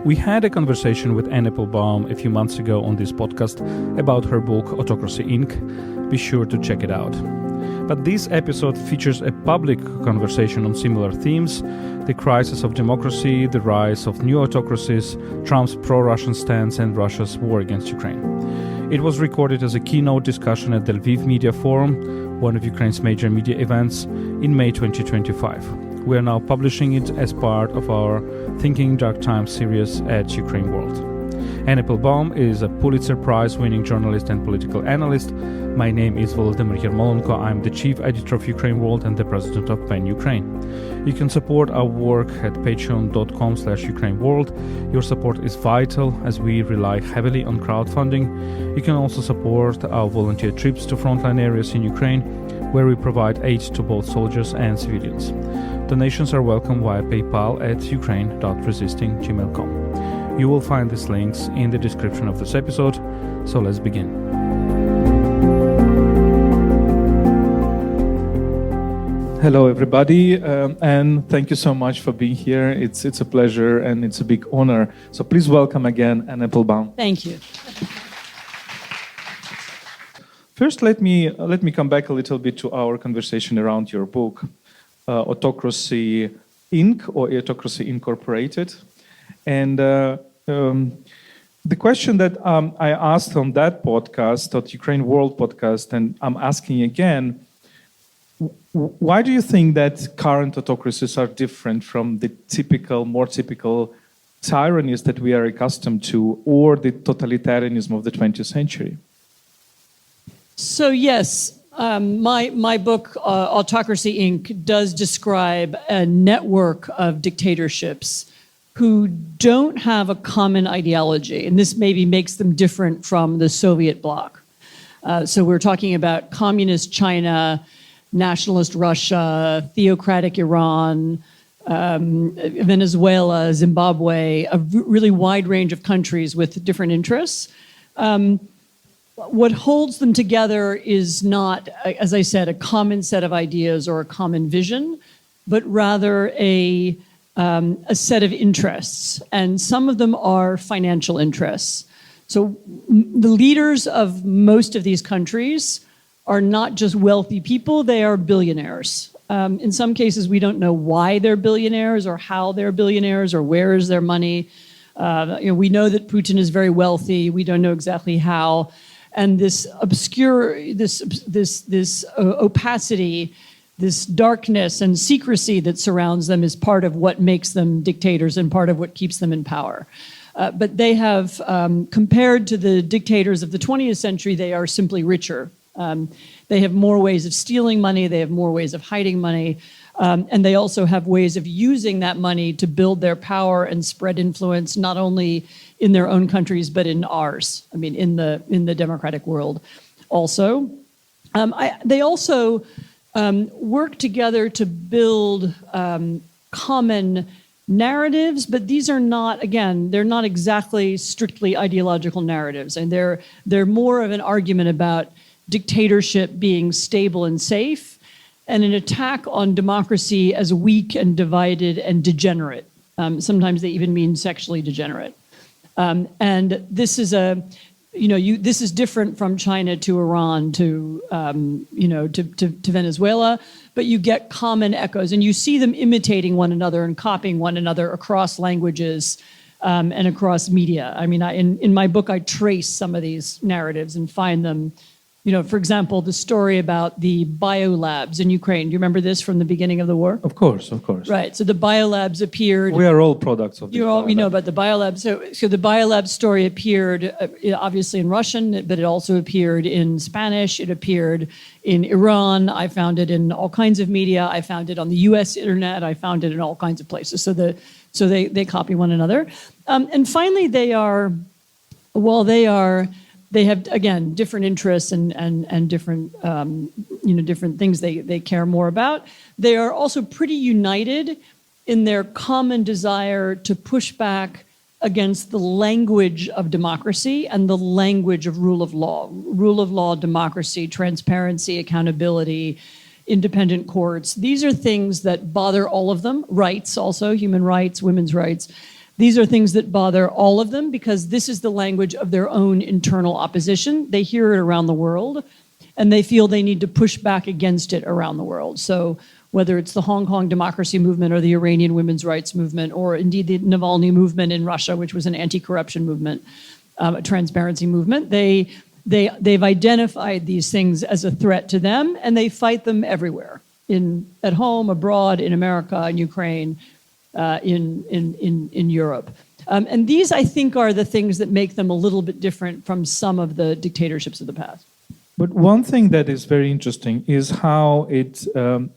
We had a conversation with Applebaum a few months ago on this podcast about her book Autocracy Inc. Be sure to check it out. But this episode features a public conversation on similar themes: the crisis of democracy, the rise of new autocracies, Trump's pro-Russian stance, and Russia's war against Ukraine. It was recorded as a keynote discussion at the Lviv Media Forum, one of Ukraine's major media events, in May 2025. We are now publishing it as part of our Thinking Dark Times series at UkraineWorld. Applebaum is a Pulitzer Prize-winning journalist and political analyst. My name is Volodymyr Yermolenko. I'm the chief editor of UkraineWorld and the president of PEN Ukraine. You can support our work at patreon.com/UkraineWorld. Your support is vital as we rely heavily on crowdfunding. You can also support our volunteer trips to frontline areas in Ukraine, where we provide aid to both soldiers and civilians. Donations are welcome via PayPal at ukraine.resisting@gmail.com. You will find these links in the description of this episode, so let's begin. Hello, everybody, and thank you so much for being here. It's a pleasure and it's a big honor. So please welcome again Applebaum. Thank you. First, let me come back a little bit to our conversation around your book, Autocracy Inc. or Autocracy Incorporated. And the question that I asked on that podcast, on UkraineWorld podcast, and I'm asking again, why do you think that current autocracies are different from the more typical tyrannies that we are accustomed to, or the totalitarianism of the 20th century? So yes, my book, Autocracy Inc., does describe a network of dictatorships who don't have a common ideology, and this maybe makes them different from the Soviet bloc. So we're talking about communist China, nationalist Russia, theocratic Iran, Venezuela, Zimbabwe, a really wide range of countries with different interests. What holds them together is not, as I said, a common set of ideas or a common vision, but rather a set of interests, and some of them are financial interests. So the leaders of most of these countries are not just wealthy people, they are billionaires. In some cases, we don't know why they're billionaires or how they're billionaires or where is their money. We know that Putin is very wealthy. We don't know exactly how. And this opacity, this darkness and secrecy that surrounds them is part of what makes them dictators and part of what keeps them in power. But they have, compared to the dictators of the 20th century, they are simply richer. They have more ways of stealing money, they have more ways of hiding money, and they also have ways of using that money to build their power and spread influence, not only in their own countries, but in ours, in the democratic world also. They also work together to build common narratives, but these are not, again, they're not exactly strictly ideological narratives, and they're more of an argument about dictatorship being stable and safe, and an attack on democracy as weak and divided and degenerate. Sometimes they even mean sexually degenerate. And this is this is different from China to Iran to Venezuela, but you get common echoes, and you see them imitating one another and copying one another across languages and across media. In my book, I trace some of these narratives and find them. For example, the story about the biolabs in Ukraine. Do you remember this from the beginning of the war? Of course. Right. So the biolabs appeared. We are all products of the biolabs. We know about the biolabs. So the biolab story appeared obviously in Russian, but it also appeared in Spanish. It appeared in Iran. I found it in all kinds of media. I found it on the U.S. internet. I found it in all kinds of places. So they copy one another. And finally, they have, again, different interests and different, different things they care more about. They are also pretty united in their common desire to push back against the language of democracy and the language of rule of law, democracy, transparency, accountability, independent courts. These are things that bother all of them. Rights also, human rights, women's rights. These are things that bother all of them because this is the language of their own internal opposition. They hear it around the world, and they feel they need to push back against it around the world. So whether it's the Hong Kong democracy movement or the Iranian women's rights movement, or indeed the Navalny movement in Russia, which was an anti-corruption movement, a transparency movement, they've identified these things as a threat to them, and they fight them everywhere, at home, abroad, in America, in Ukraine, in Europe. And these, I think, are the things that make them a little bit different from some of the dictatorships of the past. But one thing that is very interesting is how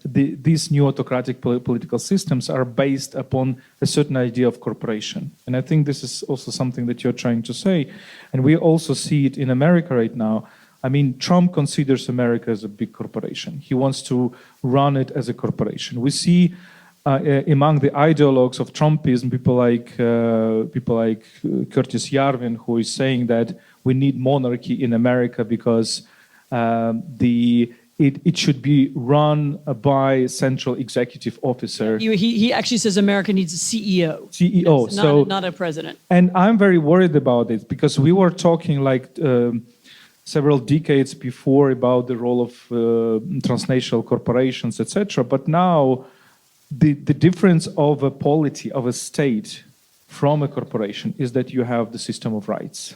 these new autocratic political systems are based upon a certain idea of corporation. And I think this is also something that you're trying to say. And we also see it in America right now. I mean, Trump considers America as a big corporation. He wants to run it as a corporation. We see among the ideologues of Trumpism, people like Curtis Yarvin, who is saying that we need monarchy in America because it should be run by a central executive officer. He actually says America needs a CEO. CEO, so not a president. And I'm very worried about it because we were talking like several decades before about the role of transnational corporations, etc. But now the difference of a polity of a state from a corporation is that you have the system of rights.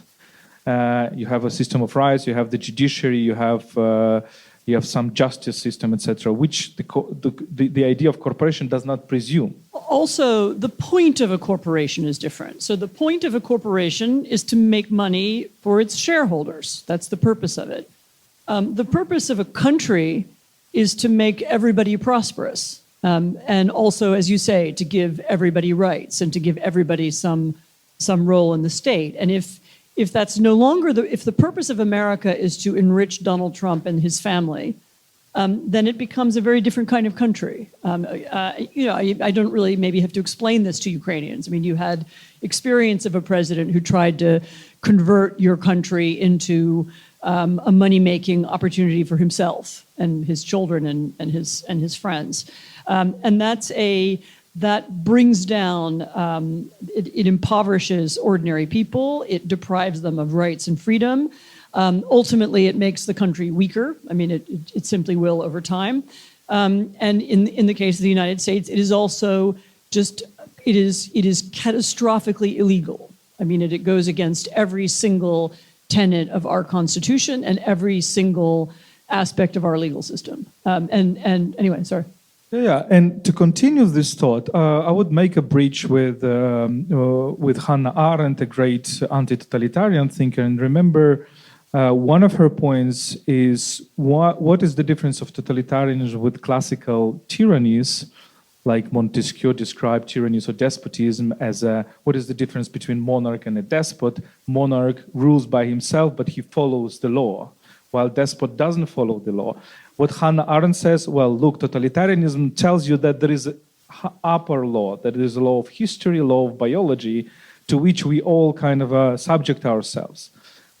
You have a system of rights, you have the judiciary, you have some justice system, etc., which the idea of corporation does not presume. Also, the point of a corporation is different. So the point of a corporation is to make money for its shareholders. That's the purpose of it. The purpose of a country is to make everybody prosperous. And also, as you say, to give everybody rights and to give everybody some role in the state. And if that's no longer if the purpose of America is to enrich Donald Trump and his family, then it becomes a very different kind of country. I don't really maybe have to explain this to Ukrainians. I mean, you had experience of a president who tried to convert your country into a money-making opportunity for himself and his children and his friends, and that brings down, it impoverishes ordinary people, it deprives them of rights and freedom. Ultimately, it makes the country weaker. I mean, it simply will over time. And in the case of the United States, it is also it is catastrophically illegal. I mean, it goes against every single tenet of our Constitution and every single aspect of our legal system. And anyway, sorry. Yeah, and to continue this thought, I would make a bridge with Hannah Arendt, a great anti-totalitarian thinker. And remember, one of her points is what is the difference of totalitarianism with classical tyrannies, like Montesquieu described tyrannies or despotism as what is the difference between monarch and a despot? Monarch rules by himself, but he follows the law, while despot doesn't follow the law. What Hannah Arendt says, well, look, totalitarianism tells you that there is an upper law, that there is a law of history, law of biology, to which we all kind of subject ourselves.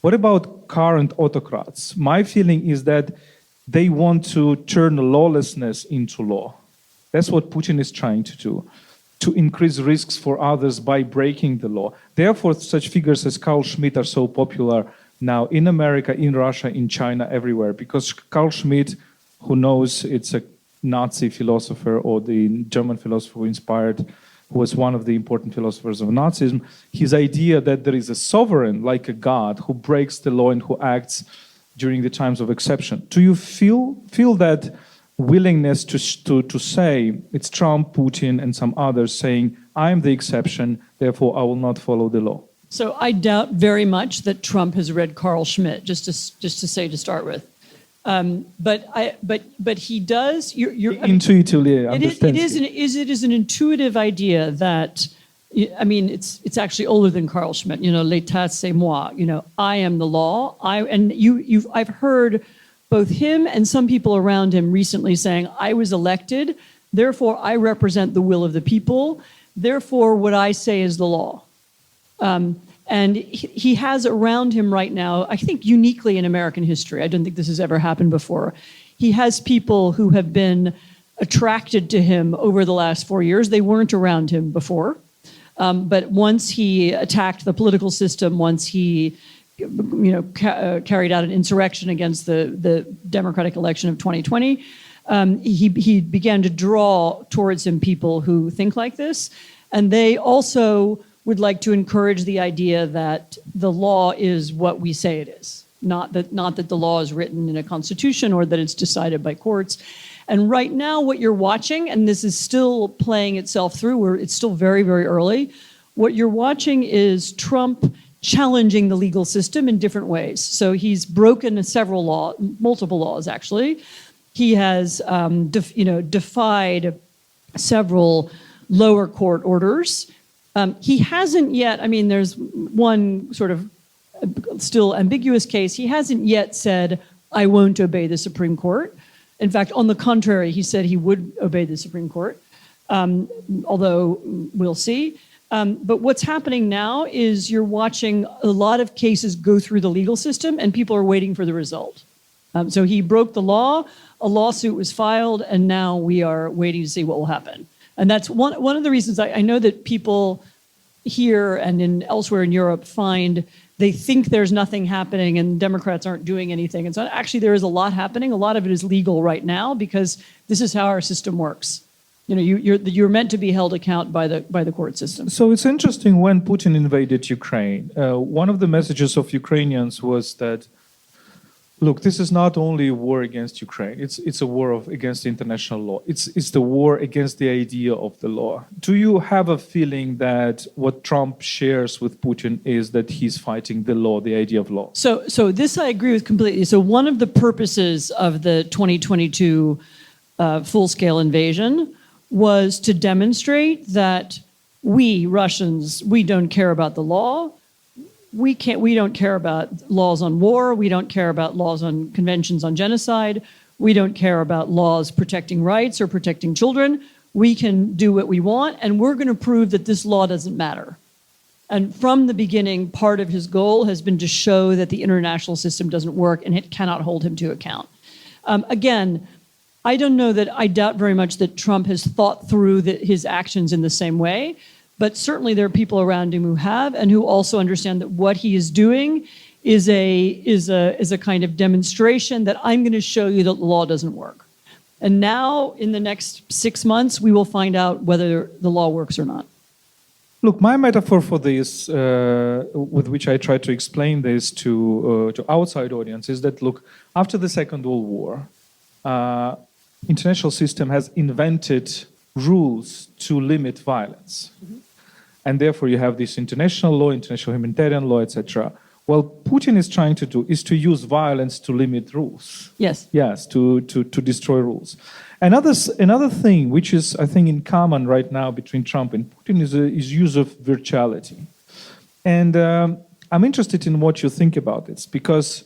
What about current autocrats? My feeling is that they want to turn lawlessness into law. That's what Putin is trying to do, to increase risks for others by breaking the law. Therefore, such figures as Carl Schmitt are so popular now in America, in Russia, in China, everywhere, because Carl Schmitt, who knows it's a Nazi philosopher or the German philosopher who was one of the important philosophers of Nazism, his idea that there is a sovereign, like a god, who breaks the law and who acts during the times of exception. Do you feel that willingness to say it's Trump, Putin, and some others saying, I'm the exception, therefore I will not follow the law? So I doubt very much that Trump has read Carl Schmitt, just to say to start with. But he does. Intuitively understands. It is an intuitive idea that, I mean, it's actually older than Carl Schmitt. You know, l'état c'est moi. You know, I am the law. I've heard both him and some people around him recently saying, I was elected, therefore I represent the will of the people. Therefore, what I say is the law. And he has around him right now, I think uniquely in American history, I don't think this has ever happened before, he has people who have been attracted to him over the last 4 years. They weren't around him before. But once he attacked the political system, once he carried out an insurrection against the Democratic election of 2020, he began to draw towards him people who think like this. And they also would like to encourage the idea that the law is what we say it is, not that the law is written in a constitution or that it's decided by courts. And right now what you're watching, and this is still playing itself through, where it's still very, very early, what you're watching is Trump challenging the legal system in different ways. So he's broken multiple laws actually. He has defied several lower court orders. He hasn't yet, there's one sort of still ambiguous case. He hasn't yet said, I won't obey the Supreme Court. In fact, on the contrary, he said he would obey the Supreme Court, although we'll see. But what's happening now is you're watching a lot of cases go through the legal system and people are waiting for the result. So he broke the law, a lawsuit was filed, and now we are waiting to see what will happen. And that's one of the reasons I know that people here and elsewhere in Europe they think there's nothing happening and Democrats aren't doing anything. And so actually there is a lot happening. A lot of it is legal right now because this is how our system works. You're meant to be held account by the court system. So it's interesting when Putin invaded Ukraine. One of the messages of Ukrainians was that, look, this is not only a war against Ukraine. It's a war against international law. It's the war against the idea of the law. Do you have a feeling that what Trump shares with Putin is that he's fighting the law, the idea of law? So this I agree with completely. So one of the purposes of the 2022 full-scale invasion was to demonstrate that we Russians, we don't care about the law. We don't care about laws on war. We don't care about laws on conventions on genocide. We don't care about laws protecting rights or protecting children. We can do what we want, and we're going to prove that this law doesn't matter. And from the beginning, part of his goal has been to show that the international system doesn't work and it cannot hold him to account. Again, I doubt very much that Trump has thought through his actions in the same way. But certainly there are people around him who have and who also understand that what he is doing is a kind of demonstration that I'm going to show you that the law doesn't work. And now in the next 6 months, we will find out whether the law works or not. Look, my metaphor for this, with which I try to explain this to outside audience, is that, look, after the Second World War, international system has invented rules to limit violence. Mm-hmm. And therefore you have this international law, international humanitarian law, etc. What Putin is trying to do is to use violence to limit rules. Yes. Yes, to destroy rules. Another thing which is, I think, in common right now between Trump and Putin is use of virtuality. And I'm interested in what you think about this, because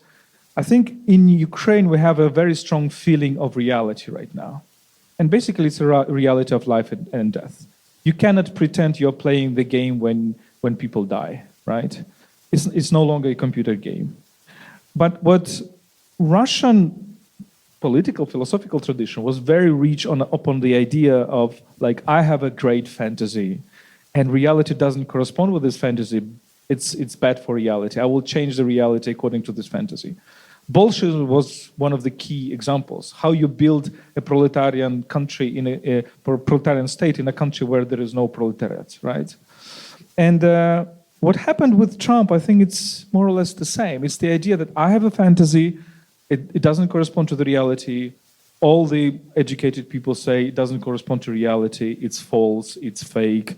I think in Ukraine we have a very strong feeling of reality right now. And basically it's a reality of life and death. You cannot pretend you're playing the game when people die, right? It's no longer a computer game. But what Russian political, philosophical tradition was very rich upon the idea of, like, I have a great fantasy, and reality doesn't correspond with this fantasy. It's bad for reality. I will change the reality according to this fantasy. Bolshevism was one of the key examples. How you build a proletarian country in a proletarian state in a country where there is no proletariat, right? And what happened with Trump, I think it's more or less the same. It's the idea that I have a fantasy, it doesn't correspond to the reality. All the educated people say it doesn't correspond to reality, it's false, it's fake.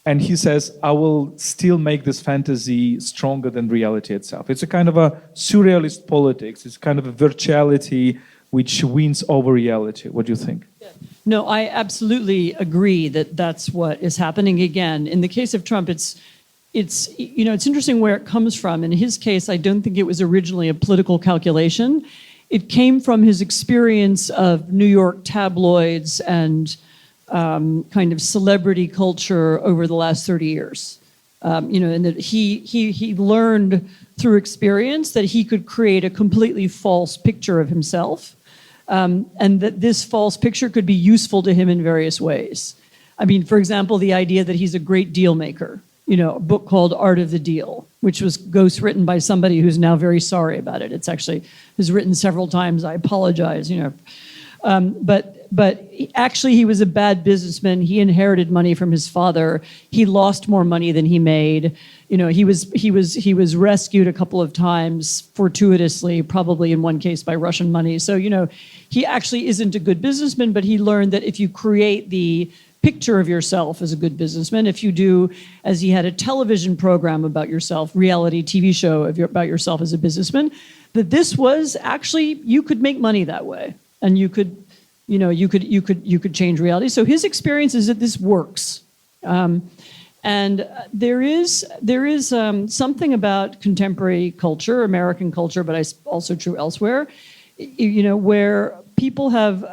And he says, I will still make this fantasy stronger than reality itself. It's a kind of a surrealist politics. It's kind of a virtuality which wins over reality. What do you think? No, I absolutely agree that that's what is happening again. In the case of Trump, it's interesting where it comes from. In his case, I don't think it was originally a political calculation. It came from his experience of New York tabloids and kind of celebrity culture over the last 30 years. And that he learned through experience that he could create a completely false picture of himself, and that this false picture could be useful to him in various ways. I mean, for example, the idea that he's a great deal maker. A book called Art of the Deal, which was ghostwritten by somebody who's now very sorry about it. It's actually was written several times. I apologize. But actually, he was a bad businessman. He inherited money from his father. He lost more money than he made. He was rescued a couple of times fortuitously, probably in one case by Russian money. So he actually isn't a good businessman. But he learned that if you create the picture of yourself as a good businessman, if you do, as he had a television program about yourself, reality TV show about yourself as a businessman, that this was actually, you could make money that way. And you could change reality. So his experience is that this works, and there is something about contemporary culture, American culture, but also true elsewhere, where people have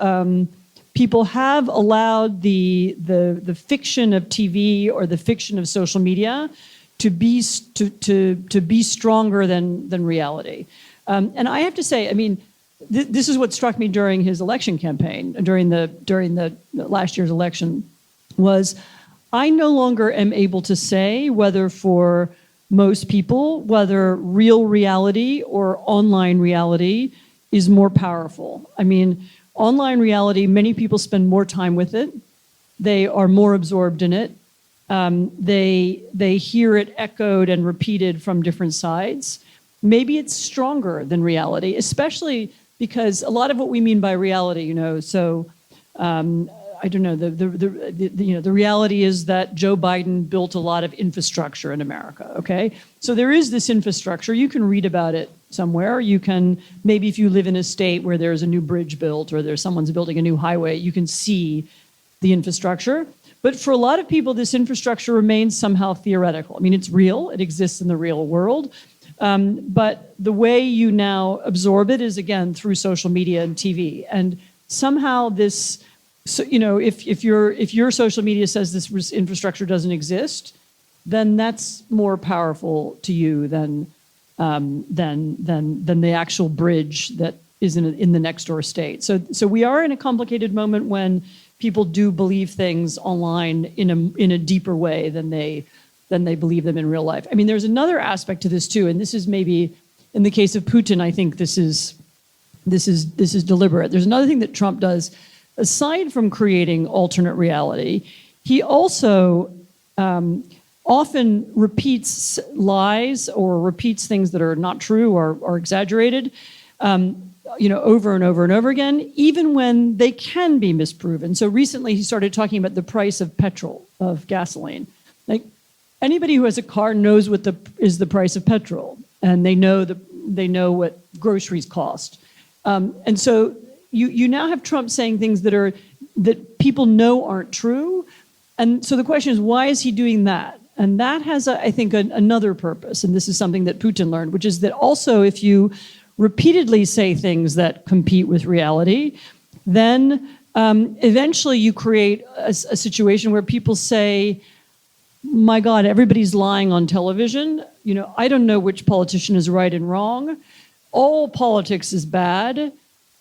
allowed the fiction of TV or the fiction of social media to be stronger than reality. And I have to say, I mean, this is what struck me during his election campaign, during the last year's election, was I no longer am able to say whether for most people, whether real reality or online reality is more powerful. I mean, online reality, many people spend more time with it. They are more absorbed in it. They hear it echoed and repeated from different sides. Maybe it's stronger than reality, especially because a lot of what we mean by reality, I don't know, the reality is that Joe Biden built a lot of infrastructure in America, okay? So there is this infrastructure. You can read about it somewhere. You can, maybe if you live in a state where there's a new bridge built or someone's building a new highway, you can see the infrastructure. But for a lot of people, this infrastructure remains somehow theoretical. I mean, it's real. It exists in the real world. But the way you now absorb it is, again, through social media and TV. And somehow this, if your social media says this infrastructure doesn't exist, then that's more powerful to you than the actual bridge that is in the next door state. So we are in a complicated moment when people do believe things online in a deeper way than they believe them in real life. I mean, there's another aspect to this too, and this is maybe, in the case of Putin, I think this is deliberate. There's another thing that Trump does, aside from creating alternate reality. He also often repeats lies or repeats things that are not true or exaggerated, over and over and over again, even when they can be misproven. So recently, he started talking about the price of petrol, of gasoline. Like, anybody who has a car knows what is the price of petrol, and they know what groceries cost. And so you now have Trump saying things that people know aren't true. And so the question is, why is he doing that? And that has, I think, another purpose. And this is something that Putin learned, which is that also if you repeatedly say things that compete with reality, then eventually you create a situation where people say, my God, everybody's lying on television. I don't know which politician is right and wrong. All politics is bad.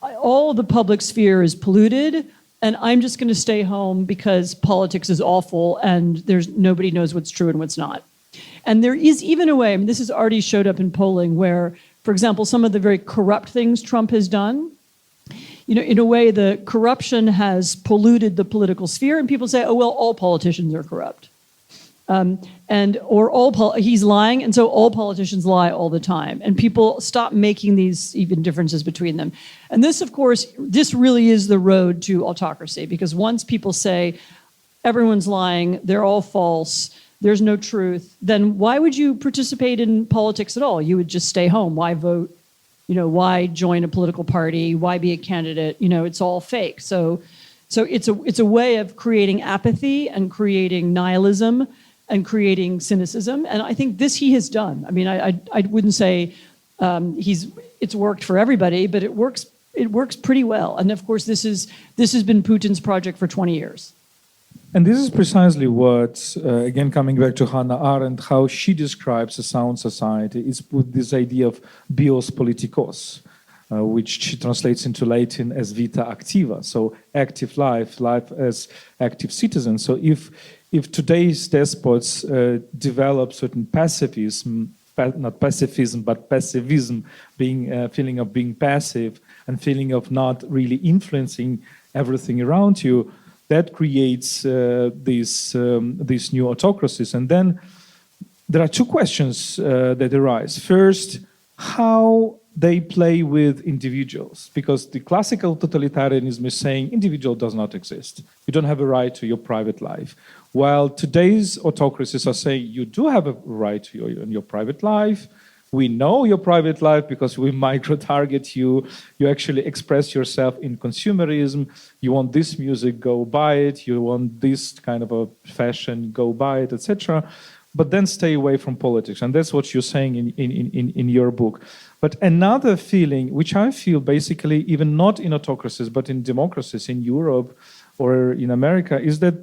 All the public sphere is polluted. And I'm just going to stay home because politics is awful and nobody knows what's true and what's not. And there is even a way, I mean, this has already showed up in polling where, for example, some of the very corrupt things Trump has done, in a way, the corruption has polluted the political sphere, and people say, oh, well, all politicians are corrupt. He's lying, and so all politicians lie all the time. And people stop making these even differences between them. And this, of course, this really is the road to autocracy, because once people say everyone's lying, they're all false, there's no truth, then why would you participate in politics at all? You would just stay home. Why vote? Why join a political party? Why be a candidate? It's all fake. So it's a way of creating apathy and creating nihilism and creating cynicism. And I think this he has done. I mean, I wouldn't say it's worked for everybody, but it works pretty well. And of course, this has been Putin's project for 20 years. And this is precisely what, again, coming back to Hannah Arendt, how she describes a sound society is with this idea of bios politikos, which translates into Latin as vita activa, so active life, life as active citizen. So if today's despots develop certain pacifism, not pacifism, but passivism, being a feeling of being passive and feeling of not really influencing everything around you, that creates these new autocracies. And then there are two questions that arise. First, how they play with individuals, because the classical totalitarianism is saying individual does not exist. You don't have a right to your private life. While today's autocracies are saying you do have a right to your private life. We know your private life because we micro-target you. You actually express yourself in consumerism. You want this music, go buy it. You want this kind of a fashion, go buy it, etc. But then stay away from politics. And that's what you're saying in your book. But another feeling, which I feel basically even not in autocracies, but in democracies in Europe or in America, is that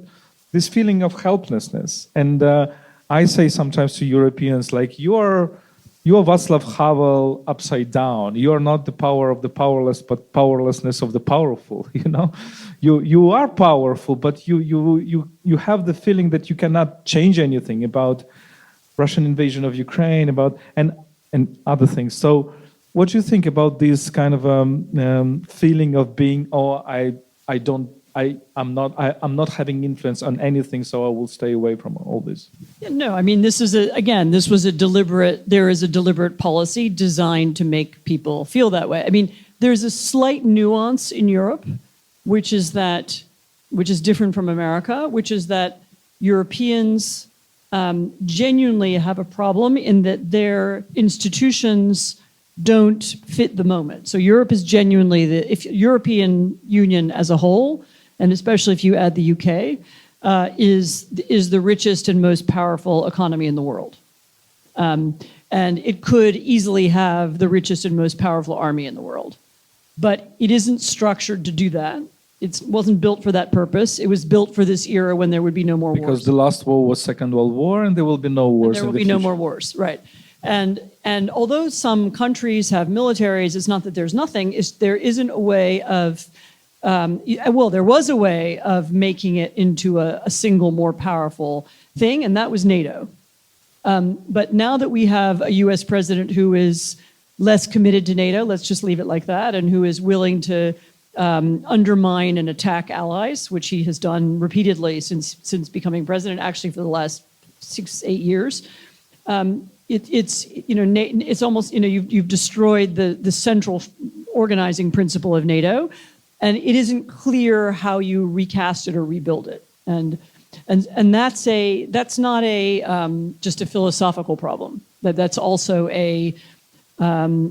this feeling of helplessness. And I say sometimes to Europeans, like, you are Václav Havel upside down. You are not the power of the powerless, but powerlessness of the powerful. You know, you are powerful, but you have the feeling that you cannot change anything about Russian invasion of Ukraine, about and other things. So, what do you think about this kind of feeling of being, I'm not having influence on anything, so I will stay away from all this? Yeah, no, I mean, there is a deliberate policy designed to make people feel that way. I mean, there's a slight nuance in Europe, which is different from America, which is that Europeans genuinely have a problem in that their institutions don't fit the moment. So Europe is genuinely if European Union as a whole, and especially if you add the UK, is the richest and most powerful economy in the world. And it could easily have the richest and most powerful army in the world. But it isn't structured to do that. It wasn't built for that purpose. It was built for this era when there would be no more wars. Because the last war was Second World War, and there will be no wars. There will be no more wars, right? And although some countries have militaries, it's not that there's nothing. There isn't a way of there was a way of making it into a single, more powerful thing, and that was NATO. But now that we have a U.S. president who is less committed to NATO, let's just leave it like that, and who is willing to undermine and attack allies, which he has done repeatedly since becoming president, actually for the last 6-8 years. It's almost, you've destroyed the central organizing principle of NATO, and it isn't clear how you recast it or rebuild it. And that's not just a philosophical problem. That's also an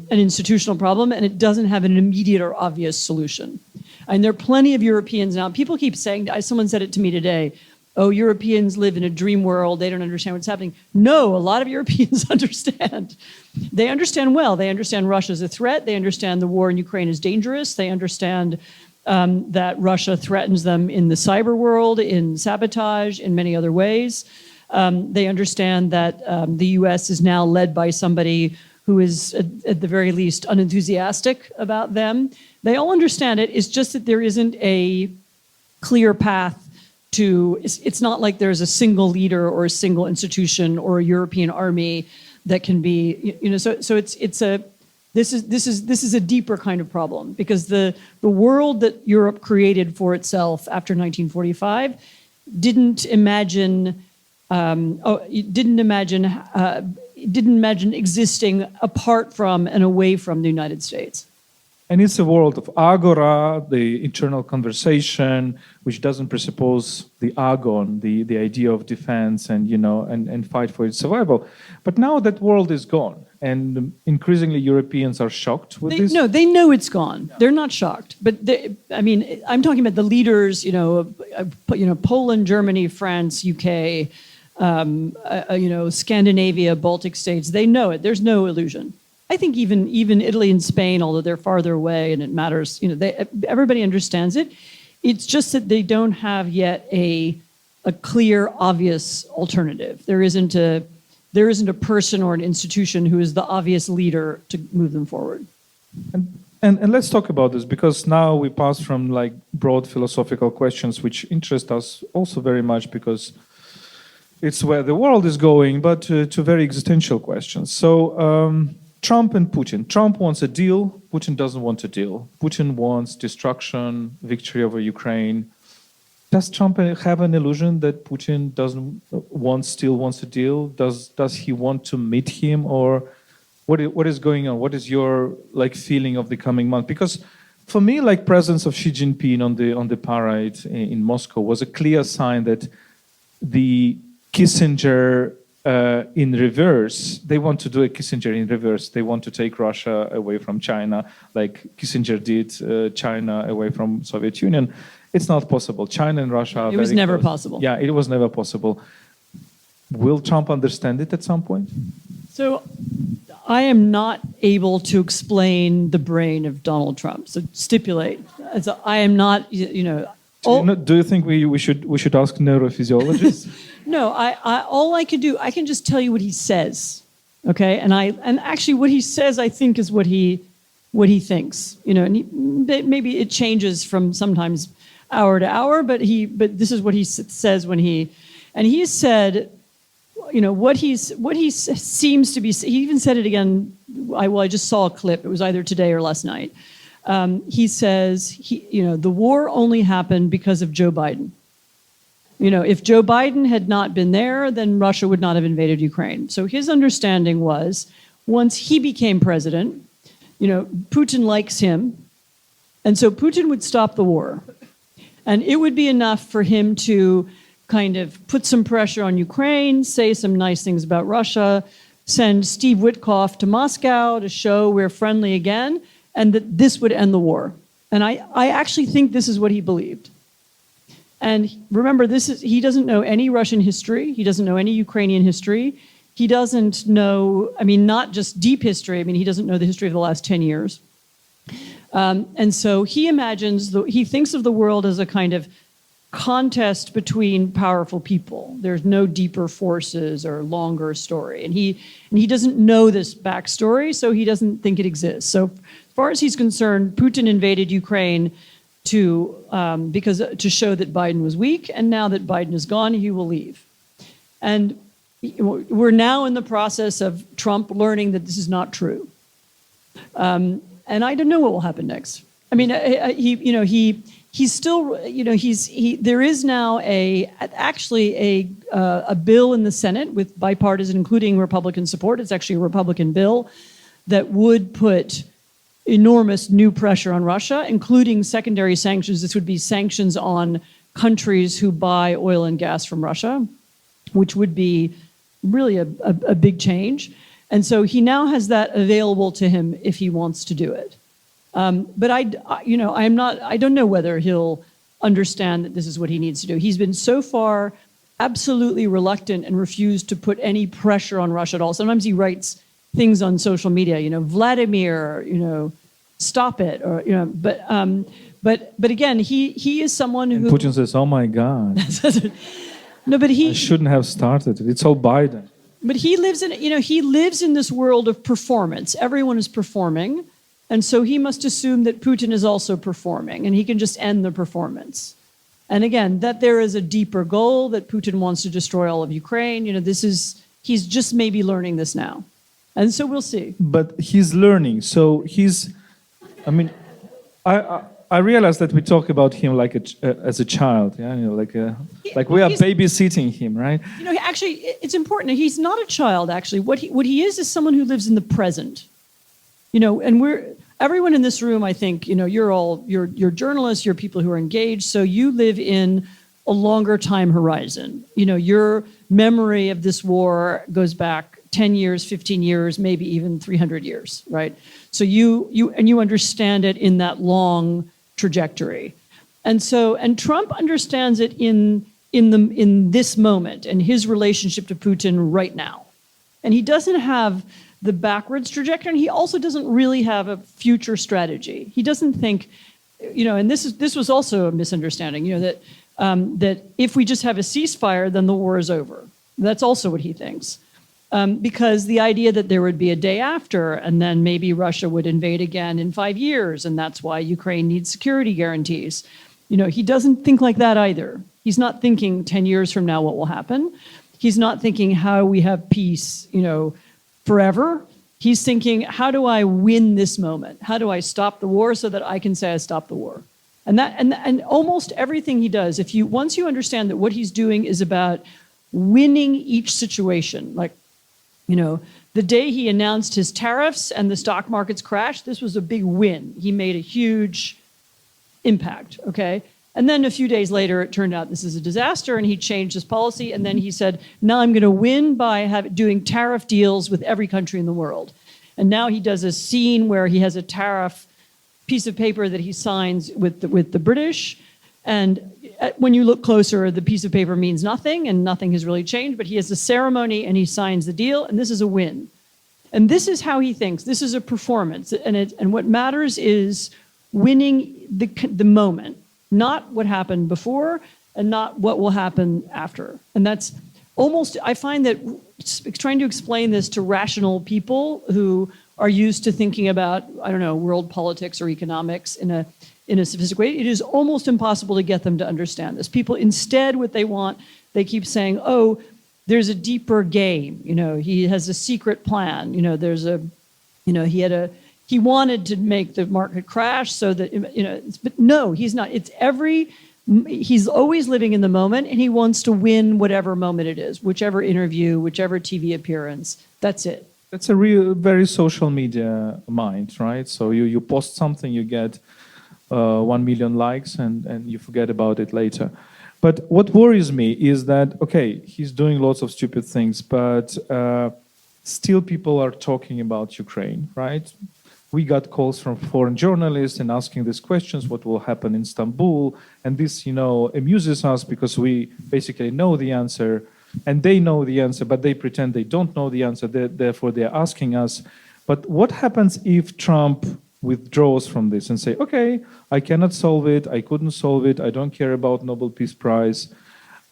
institutional problem, and it doesn't have an immediate or obvious solution. And there are plenty of Europeans now. People keep saying, someone said it to me today, oh, Europeans live in a dream world. They don't understand what's happening. No, a lot of Europeans understand. They understand well. They understand Russia is a threat. They understand the war in Ukraine is dangerous. They understand that Russia threatens them in the cyber world, in sabotage, in many other ways. They understand that the U.S. is now led by somebody who is, at the very least, unenthusiastic about them. They all understand it. It's just that there isn't a clear path to, it's not like there's a single leader or a single institution or a European army that can be, this is a deeper kind of problem, because the world that Europe created for itself after 1945 didn't imagine existing apart from and away from the United States. And it's a world of agora, the internal conversation, which doesn't presuppose the agon, the idea of defense and fight for its survival. But now that world is gone, and increasingly Europeans are shocked with this. No, they know it's gone. Yeah. They're not shocked. But I'm talking about the leaders, Poland, Germany, France, UK, Scandinavia, Baltic states. They know it. There's no illusion. I think even Italy and Spain, although they're farther away and it matters, everybody understands it. It's just that they don't have yet a clear, obvious alternative. There isn't a person or an institution who is the obvious leader to move them forward. And And let's talk about this, because now we pass from like broad philosophical questions, which interest us also very much because it's where the world is going, but to very existential questions. So Trump and Putin. Trump wants a deal. Putin doesn't want a deal. Putin wants destruction, victory over Ukraine. Does Trump have an illusion that Putin still wants a deal? Does he want to meet him, or what is going on? What is your like feeling of the coming month? Because for me, like presence of Xi Jinping on the parade in Moscow was a clear sign that the Kissinger in reverse, they want to do a Kissinger in reverse. They want to take Russia away from China, like Kissinger did China away from Soviet Union. It's not possible. China and Russia are It was very never close. possible. Yeah, it was never possible. Will Trump understand it at some point? So I am not able to explain the brain of Donald Trump. So stipulate. So I am not, Do you think we should ask neurophysiologists? No, all I can do, I can just tell you what he says, okay? And actually, what he says, I think, is what he thinks. Maybe it changes from sometimes hour to hour, but this is what he says when he said, what he seems to be. He even said it again. I just saw a clip. It was either today or last night. He says, the war only happened because of Joe Biden. If Joe Biden had not been there, then Russia would not have invaded Ukraine. So his understanding was, once he became president, Putin likes him, and so Putin would stop the war. And it would be enough for him to kind of put some pressure on Ukraine, say some nice things about Russia, send Steve Witkoff to Moscow to show we're friendly again, and that this would end the war. And I actually think this is what he believed. And remember, he doesn't know any Russian history. He doesn't know any Ukrainian history. He doesn't know, not just deep history. He doesn't know the history of the last 10 years. And so he imagines, he thinks of the world as a kind of contest between powerful people. There's no deeper forces or longer story. And he doesn't know this backstory, so he doesn't think it exists. So as far as he's concerned, Putin invaded Ukraine to show that Biden was weak, and now that Biden is gone, he will leave. And we're now in the process of Trump learning that this is not true. And I don't know what will happen next. He's still, there is now a bill in the Senate with bipartisan, including Republican support. It's actually a Republican bill that would put enormous new pressure on Russia, including secondary sanctions. This would be sanctions on countries who buy oil and gas from Russia, which would be really a big change. And so he now has that available to him if he wants to do it. But I don't know whether he'll understand that this is what he needs to do. He's been so far absolutely reluctant and refused to put any pressure on Russia at all. Sometimes he writes things on social media, Vladimir, stop it, or but again, he is someone who. And Putin says, "Oh my God." No, but I shouldn't have started it. It's all Biden. But he lives in this world of performance. Everyone is performing, and so he must assume that Putin is also performing, and he can just end the performance. And again, that there is a deeper goal, that Putin wants to destroy all of Ukraine. He's just maybe learning this now. And so we'll see. But he's learning. So I realize that we talk about him like as a child, yeah, like we are babysitting him, right? Actually, it's important. He's not a child. Actually, what he is someone who lives in the present. And everyone in this room. I think you're journalists. You're people who are engaged. So you live in a longer time horizon. Your memory of this war goes back 10 years, 15 years, maybe even 300 years, right? So you understand it in that long trajectory. And Trump understands it in this moment and his relationship to Putin right now. And he doesn't have the backwards trajectory, and he also doesn't really have a future strategy. He doesn't think, and this was also a misunderstanding, that if we just have a ceasefire, then the war is over. That's also what he thinks. because the idea that there would be a day after and then maybe Russia would invade again in 5 years, and that's why Ukraine needs security guarantees. He doesn't think like that either. He's not thinking 10 years from now what will happen. He's not thinking how we have peace, forever. He's thinking, how do I win this moment? How do I stop the war so that I can say I stopped the war? And almost everything he does, once you understand that what he's doing is about winning each situation, like, the day he announced his tariffs and the stock markets crashed, this was a big win. He made a huge impact, okay? And then a few days later, it turned out this is a disaster, and he changed his policy. And then he said, now I'm going to win by doing tariff deals with every country in the world. And now he does a scene where he has a tariff piece of paper that he signs with the British. And when you look closer, the piece of paper means nothing, and nothing has really changed. But he has a ceremony, and he signs the deal, and this is a win. And this is how he thinks. This is a performance. And what matters is winning the moment. Not what happened before and not what will happen after. And that's almost, I find that trying to explain this to rational people who are used to thinking about, world politics or economics in a sophisticated way, it is almost impossible to get them to understand this. People, instead, what they want, they keep saying, oh, there's a deeper game. He has a secret plan. He wanted to make the market crash so that, but no, he's not. He's always living in the moment, and he wants to win whatever moment it is, whichever interview, whichever TV appearance. That's it. That's a very social media mind, right? So you post something, you get 1 million likes, and you forget about it later. But what worries me is that, okay, he's doing lots of stupid things, but still people are talking about Ukraine, right? We got calls from foreign journalists and asking these questions, what will happen in Istanbul? And this, amuses us because we basically know the answer, and they know the answer, but they pretend they don't know the answer, therefore they're asking us. But what happens if Trump withdraws from this and say, okay, I cannot solve it, I couldn't solve it, I don't care about Nobel Peace Prize,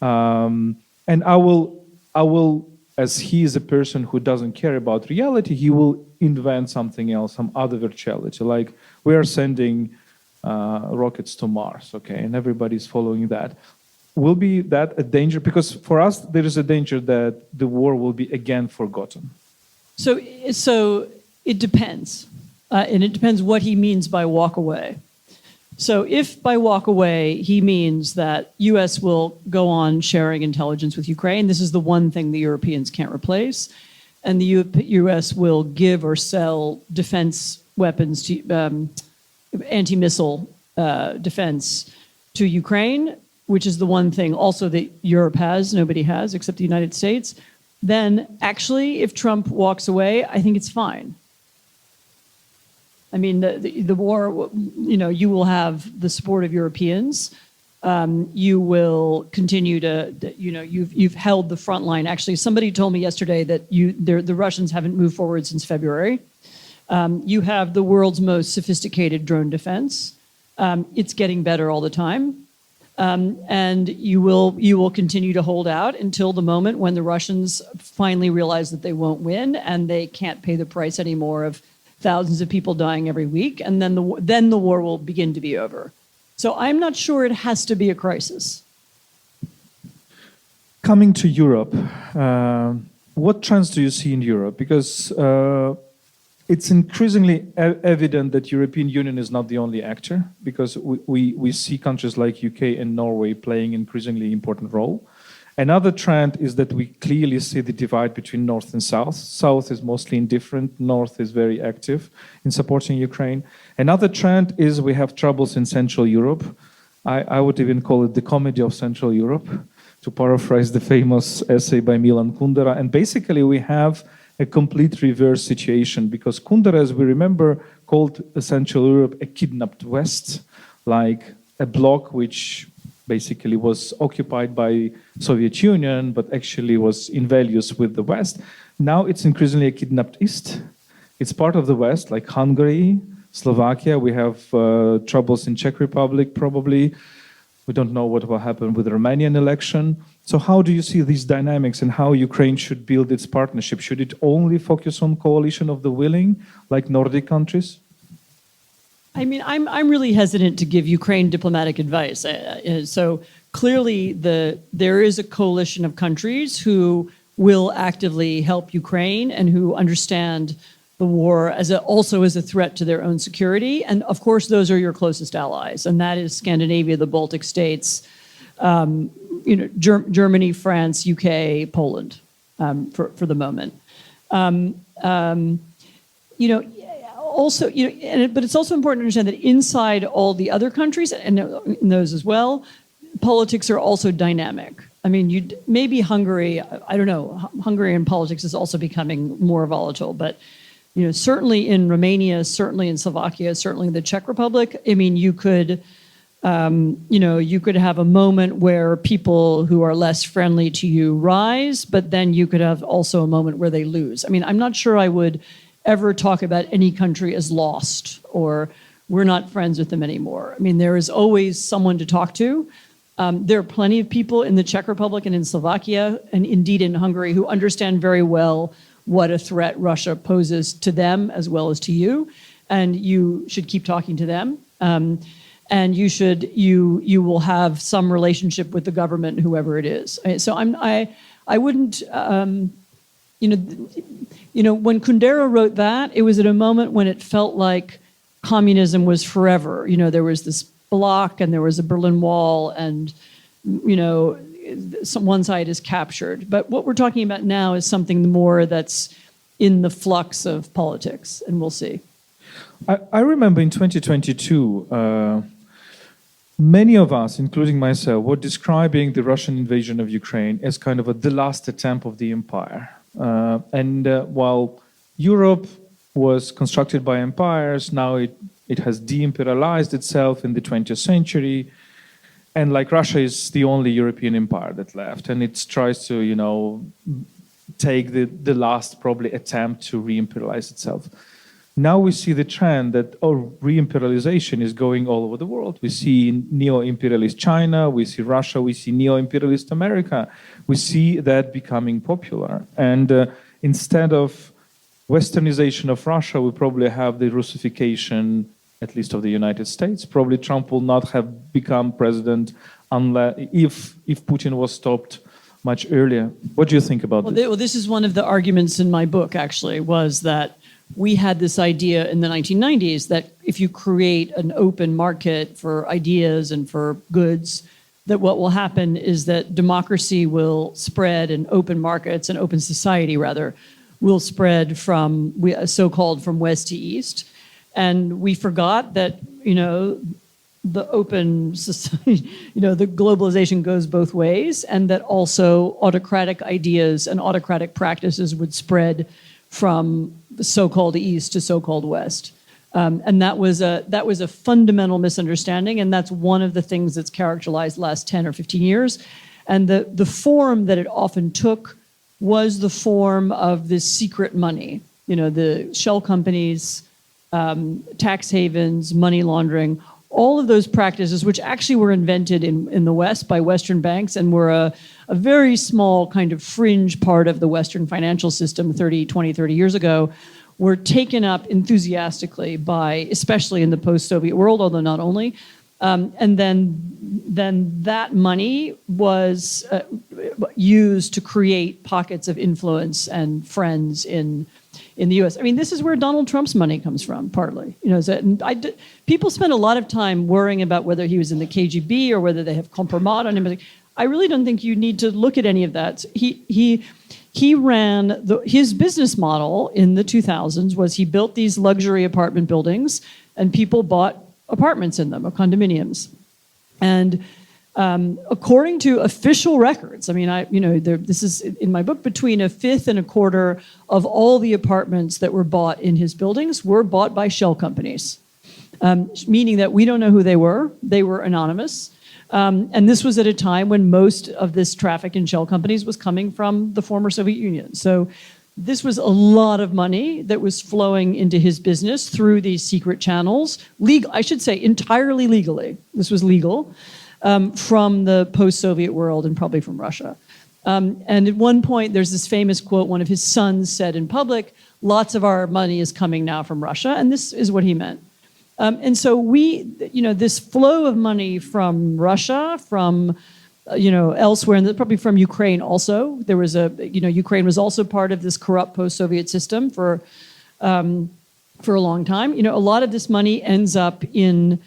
and I will, as he is a person who doesn't care about reality, he will invent something else, some other virtuality, like we are sending rockets to Mars, okay, and everybody's following that. Will be that a danger? Because for us, there is a danger that the war will be again forgotten. So it depends, and it depends what he means by walk away. So if by walk away he means that U.S. will go on sharing intelligence with Ukraine, this is the one thing the Europeans can't replace, and the U.S. will give or sell defense weapons to anti-missile defense to Ukraine, which is the one thing also that Europe has, nobody has except the United States, then actually if Trump walks away, I think it's fine. I mean, the war, you will have the support of Europeans. You will continue to, you've held the front line. Actually, somebody told me yesterday that the Russians haven't moved forward since February. You have the world's most sophisticated drone defense. It's getting better all the time. And you will continue to hold out until the moment when the Russians finally realize that they won't win and they can't pay the price anymore of thousands of people dying every week, and then the war will begin to be over. So I'm not sure it has to be a crisis. Coming to Europe, what trends do you see in Europe? Because it's increasingly evident that European Union is not the only actor, because we see countries like UK and Norway playing an increasingly important role. Another trend is that we clearly see the divide between North and South. South is mostly indifferent, North is very active in supporting Ukraine. Another trend is we have troubles in Central Europe. I would even call it the comedy of Central Europe, to paraphrase the famous essay by Milan Kundera. And basically we have a complete reverse situation, because Kundera, as we remember, called Central Europe a kidnapped West, like a bloc which basically was occupied by Soviet Union, but actually was in values with the West. Now it's increasingly a kidnapped East. It's part of the West, like Hungary, Slovakia. We have troubles in Czech Republic, probably. We don't know what will happen with the Romanian election. So how do you see these dynamics and how Ukraine should build its partnership? Should it only focus on coalition of the willing, like Nordic countries? I mean, I'm really hesitant to give Ukraine diplomatic advice. So clearly, there is a coalition of countries who will actively help Ukraine and who understand the war also as a threat to their own security. And of course, those are your closest allies, and that is Scandinavia, the Baltic states, Germany, France, UK, Poland, for the moment. Also, but it's also important to understand that inside all the other countries, and in those as well, politics are also dynamic. I mean, maybe Hungary, I don't know, Hungarian politics is also becoming more volatile, but certainly in Romania, certainly in Slovakia, certainly in the Czech Republic, I mean, you could have a moment where people who are less friendly to you rise, but then you could have also a moment where they lose. I mean, I'm not sure I would ever talk about any country as lost or we're not friends with them anymore. I mean, there is always someone to talk to. There are plenty of people in the Czech Republic and in Slovakia, and indeed in Hungary, who understand very well what a threat Russia poses to them as well as to you, and you should keep talking to them. And you will have some relationship with the government, whoever it is. So I wouldn't. When Kundera wrote that, it was at a moment when it felt like communism was forever. There was this block and there was a Berlin Wall and, one side is captured. But what we're talking about now is something more that's in the flux of politics, and we'll see. I remember in 2022, many of us, including myself, were describing the Russian invasion of Ukraine as kind of the last attempt of the empire. While Europe was constructed by empires, now it has de-imperialized itself in the 20th century. And like Russia is the only European empire that left. And it tries to, take the last probably attempt to re-imperialize itself. Now we see the trend that re-imperialization is going all over the world. We see neo-imperialist China, we see Russia, we see neo-imperialist America. We see that becoming popular. And instead of westernization of Russia, we probably have the Russification, at least of the United States. Probably Trump will not have become president if Putin was stopped much earlier. What do you think about this? Well, this is one of the arguments in my book, actually, was that we had this idea in the 1990s that if you create an open market for ideas and for goods, that what will happen is that democracy will spread and open markets and open society, rather, will spread from so-called from west to east. And we forgot that, the open society, the globalization goes both ways, and that also autocratic ideas and autocratic practices would spread from the so-called East to so-called West. And that was a fundamental misunderstanding, and that's one of the things that's characterized the last 10 or 15 years. And the form that it often took was the form of this secret money, the shell companies, tax havens, money laundering, all of those practices, which actually were invented in the West by Western banks and were a very small kind of fringe part of the Western financial system 20, 30 years ago, were taken up enthusiastically by, especially in the post-Soviet world, although not only. And then that money was used to create pockets of influence and friends in the U.S. I mean, this is where Donald Trump's money comes from, partly. People spend a lot of time worrying about whether he was in the KGB or whether they have compromat on him. I really don't think you need to look at any of that. He ran his business model in the 2000s was he built these luxury apartment buildings, and people bought apartments in them, or condominiums. And according to official records, I mean, this is in my book, between a fifth and a quarter of all the apartments that were bought in his buildings were bought by shell companies, meaning that we don't know who they were. They were anonymous. And this was at a time when most of this traffic in shell companies was coming from the former Soviet Union. So this was a lot of money that was flowing into his business through these secret channels. I should say entirely legally. This was legal. from the post-Soviet world and probably from Russia. And at one point, there's this famous quote one of his sons said in public, "Lots of our money is coming now from Russia," and this is what he meant. And so this flow of money from Russia, from elsewhere, and probably from Ukraine also. There was Ukraine was also part of this corrupt post-Soviet system for a long time. A lot of this money ends up in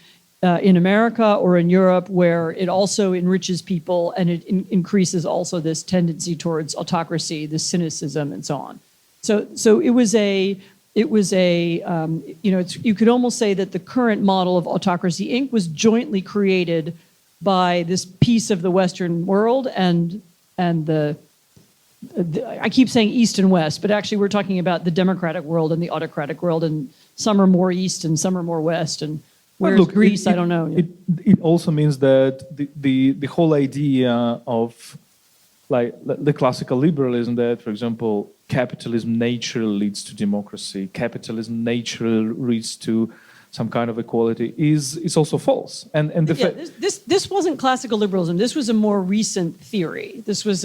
America or in Europe, where it also enriches people and it increases also this tendency towards autocracy, this cynicism, and so on. So it was a you could almost say that the current model of Autocracy Inc. was jointly created by this piece of the Western world and the I keep saying East and West, but actually we're talking about the democratic world and the autocratic world, and some are more East and some are more West, and where's Greece, I don't know. It also means that the whole idea of like the classical liberalism that, for example, capitalism naturally leads to democracy, capitalism naturally leads to some kind of equality is also false. And this wasn't classical liberalism. This was a more recent theory. This is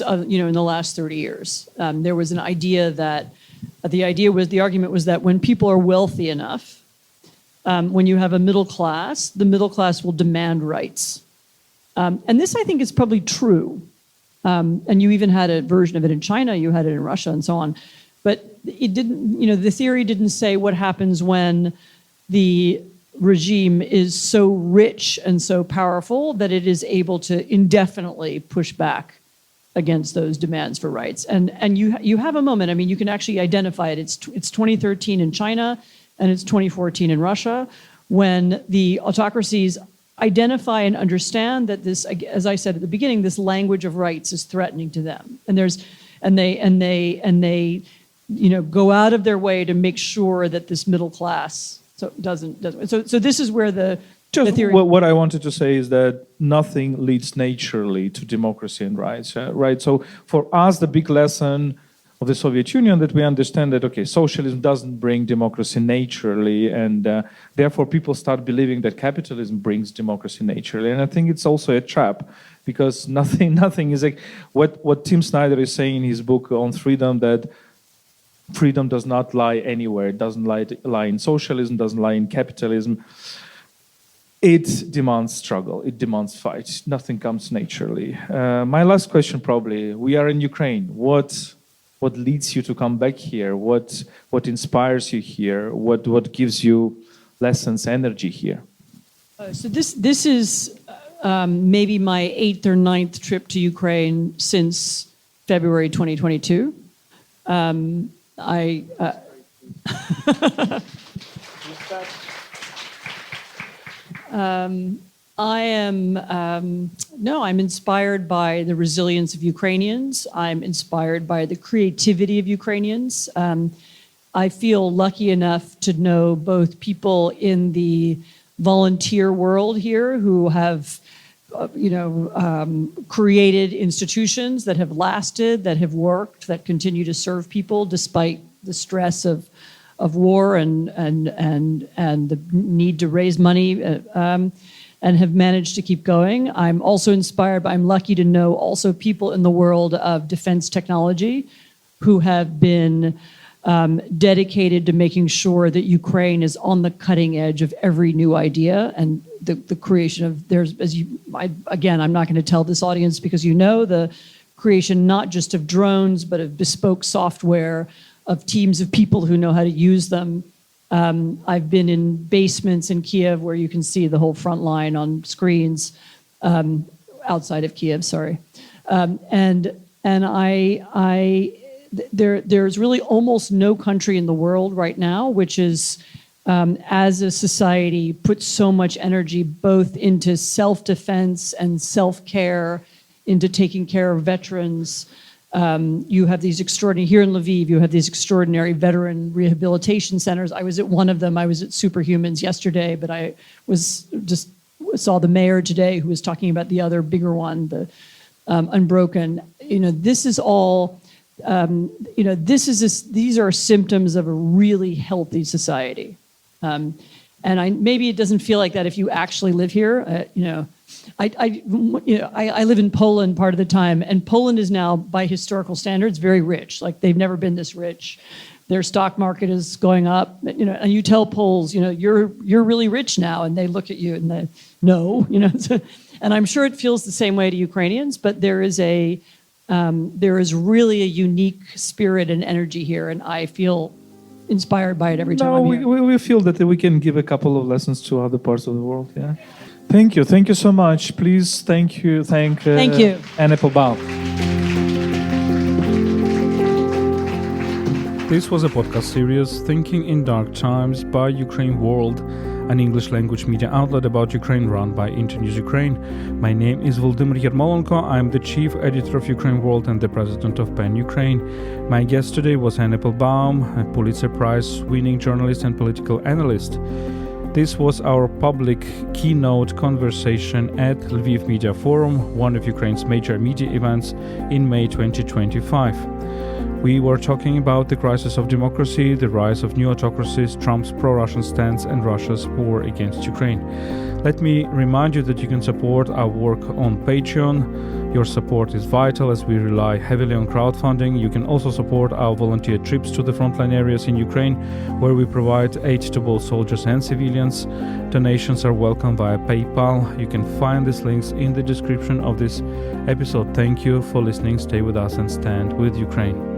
in the last 30 years. There was an idea that the argument was that when people are wealthy enough, when you have a middle class, the middle class will demand rights. And this, I think, is probably true. And you even had a version of it in China, you had it in Russia, and so on. But it didn't, the theory didn't say what happens when the regime is so rich and so powerful that it is able to indefinitely push back against those demands for rights. And you have a moment, I mean, you can actually identify it. It's 2013 in China and it's 2014 in Russia, when the autocracies identify and understand that this, as I said at the beginning, this language of rights is threatening to them. And they go out of their way to make sure that this middle class doesn't. So this is where the theory. What I wanted to say is that nothing leads naturally to democracy and rights, right? So for us, the big lesson of the Soviet Union that we understand that, okay, socialism doesn't bring democracy naturally, and therefore people start believing that capitalism brings democracy naturally. And I think it's also a trap, because nothing is like what Tim Snyder is saying in his book on freedom, that freedom does not lie anywhere. It doesn't lie in socialism, doesn't lie in capitalism. It demands struggle. It demands fight. Nothing comes naturally. My last question, probably, we are in Ukraine. What leads you to come back here? What inspires you here? What gives you lessons, energy here? So this is maybe my 8th or 9th trip to Ukraine since February 2022. I'm inspired by the resilience of Ukrainians. I'm inspired by the creativity of Ukrainians. I feel lucky enough to know both people in the volunteer world here who have, created institutions that have lasted, that have worked, that continue to serve people despite the stress of war and the need to raise money, and have managed to keep going. I'm also inspired, I'm lucky to know also people in the world of defense technology who have been dedicated to making sure that Ukraine is on the cutting edge of every new idea, and the creation of, I'm not going to tell this audience because the creation not just of drones, but of bespoke software, of teams of people who know how to use them. I've been in basements in Kiev where you can see the whole front line on screens, outside of Kiev, sorry. There's really almost no country in the world right now which is, as a society, put so much energy both into self-defense and self-care, into taking care of veterans. You have these extraordinary, here in Lviv, you have these extraordinary veteran rehabilitation centers. I was at one of them. I was at Superhumans yesterday, but I saw the mayor today who was talking about the other bigger one, the Unbroken. This is all, these are symptoms of a really healthy society. And maybe it doesn't feel like that if you actually live here. I live in Poland part of the time, and Poland is now, by historical standards, very rich. Like they've never been this rich. Their stock market is going up, and you tell Poles, you're really rich now, and they look at you and they, no, and I'm sure it feels the same way to Ukrainians, but there is really a unique spirit and energy here, and I feel inspired by it every time I'm here. We feel that we can give a couple of lessons to other parts of the world. Yeah. Thank you so much. Please, thank you. Thank you, Applebaum. This was a podcast series, Thinking in Dark Times by UkraineWorld, an English-language media outlet about Ukraine run by Internews Ukraine. My name is Volodymyr Yermolenko. I'm the chief editor of UkraineWorld and the president of PEN Ukraine. My guest today was Applebaum, a Pulitzer Prize-winning journalist and political analyst. This was our public keynote conversation at Lviv Media Forum, one of Ukraine's major media events in May 2025. We were talking about the crisis of democracy, the rise of new autocracies, Trump's pro-Russian stance, and Russia's war against Ukraine. Let me remind you that you can support our work on Patreon. Your support is vital as we rely heavily on crowdfunding. You can also support our volunteer trips to the frontline areas in Ukraine, where we provide aid to both soldiers and civilians. Donations are welcome via PayPal. You can find these links in the description of this episode. Thank you for listening. Stay with us and stand with Ukraine.